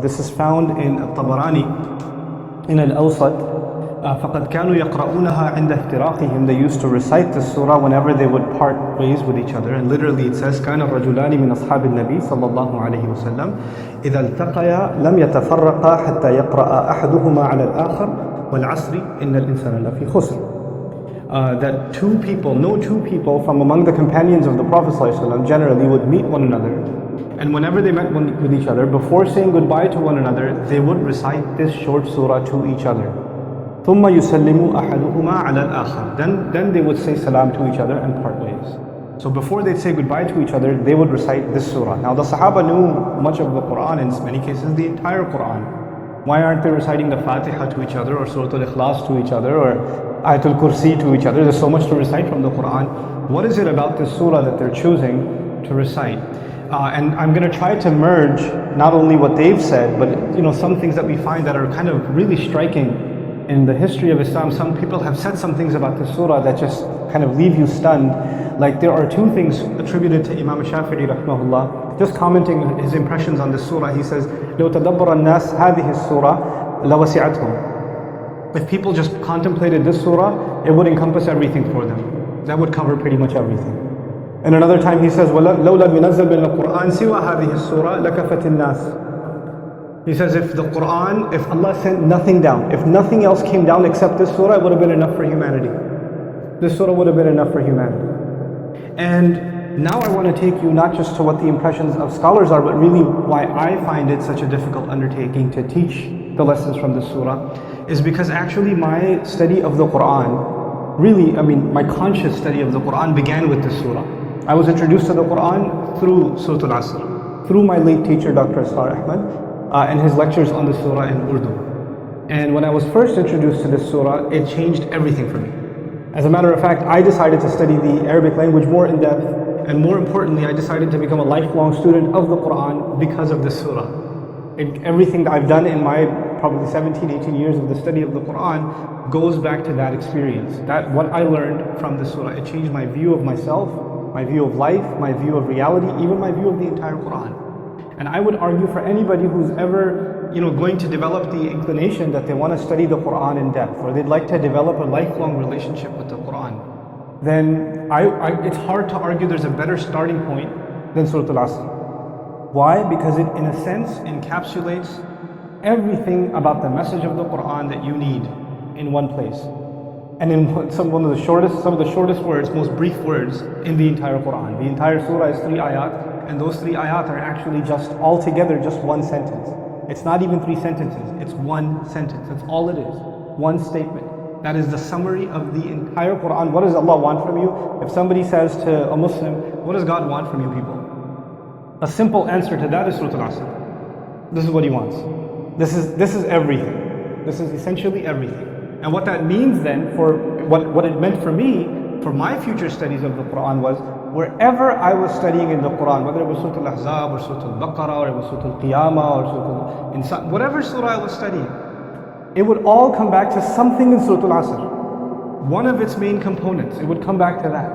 This is found in Tabarani, in Al-Awsat. فَقَدْ كَانُوا يَقْرَؤُونَهَا عِنْدَ احْتِرَاقِهِمْ. They used to recite this surah whenever they would part ways with each other. And literally it says, كَانَ الرَّجُلَانِ مِنْ أَصْحَابِ النَّبِي صلى الله عليه وسلم إِذَا الْتَقَيَا لَمْ يَتَفَرَّقَا حَتَّى يَقْرَأَ أَحَدُهُمَا عَلَى الْآخَرِ وَالْعَصْرِ إِنَّ الْإِنسَانَ لَفِي خُسْرٍ. That no two people from among the companions of the Prophet ﷺ generally would meet one another. And whenever they met with each other, before saying goodbye to one another, they would recite this short surah to each other. ثُمَّ يُسَلِّمُ أَحَدُهُمَا عَلَى الْآخَرِ. Then they would say salam to each other and part ways. So before they'd say goodbye to each other, they would recite this surah. Now the Sahaba knew much of the Quran, in many cases the entire Quran. Why aren't they reciting the Fatiha to each other, or Surah Al-Ikhlas to each other, or Ayatul Kursi to each other? There's so much to recite from the Quran. What is it about this surah that they're choosing to recite? And I'm going to try to merge not only what they've said, but some things that we find that are kind of really striking in the history of Islam. Some people have said some things about this surah that just kind of leave you stunned. Like there are two things attributed to Imam Shafi'i rahmahullah, just commenting his impressions on this surah. He says, لو تدبر الناس هذه السورة لوسعتهم. If people just contemplated this surah, it would encompass everything for them. That would cover pretty much everything. And another time he says, لو لم ينزل من القرآن سوى هذه السورة لكفت الناس. He says, if Allah sent nothing down, if nothing else came down except this surah, it would have been enough for humanity. This surah would have been enough for humanity. And now I want to take you not just to what the impressions of scholars are, but really why I find it such a difficult undertaking to teach the lessons from this surah, is because actually my study of the Quran, my conscious study of the Quran began with this surah. I was introduced to the Quran through Surah Al-Asr, through my late teacher, Dr. Asghar Ahmad, and his lectures on the surah in Urdu. And when I was first introduced to this surah, it changed everything for me. As a matter of fact, I decided to study the Arabic language more in depth, and more importantly, I decided to become a lifelong student of the Quran because of this surah. Everything that I've done in my probably 17, 18 years of the study of the Quran goes back to that experience. What I learned from this surah, it changed my view of myself, my view of life, my view of reality, even my view of the entire Quran. And I would argue for anybody who's ever going to develop the inclination that they want to study the Quran in depth, or they'd like to develop a lifelong relationship with the Quran, then it's hard to argue there's a better starting point than Surah Al-Asr. Why? Because it in a sense encapsulates everything about the message of the Quran that you need in one place. And in some of the shortest words, most brief words in the entire Quran. The entire surah is 3 ayat. And those 3 ayat are actually just altogether just one sentence. It's not even 3 sentences, it's one sentence. That's all it is. One statement. That is the summary of the entire Quran. What does Allah want from you? If somebody says to a Muslim, what does God want from you people? A simple answer to that is Surah Al-Asr. This is what He wants. This is everything. This is essentially everything. And what that means then, for what it meant for me, for my future studies of the Quran, was wherever I was studying in the Quran, whether it was Surah Al-Ahzab or Surah Al-Baqarah or it was Surah Al-Qiyamah or Surah Al-Insan, whatever surah I was studying, it would all come back to something in Surah Al-Asr. One of its main components, it would come back to that.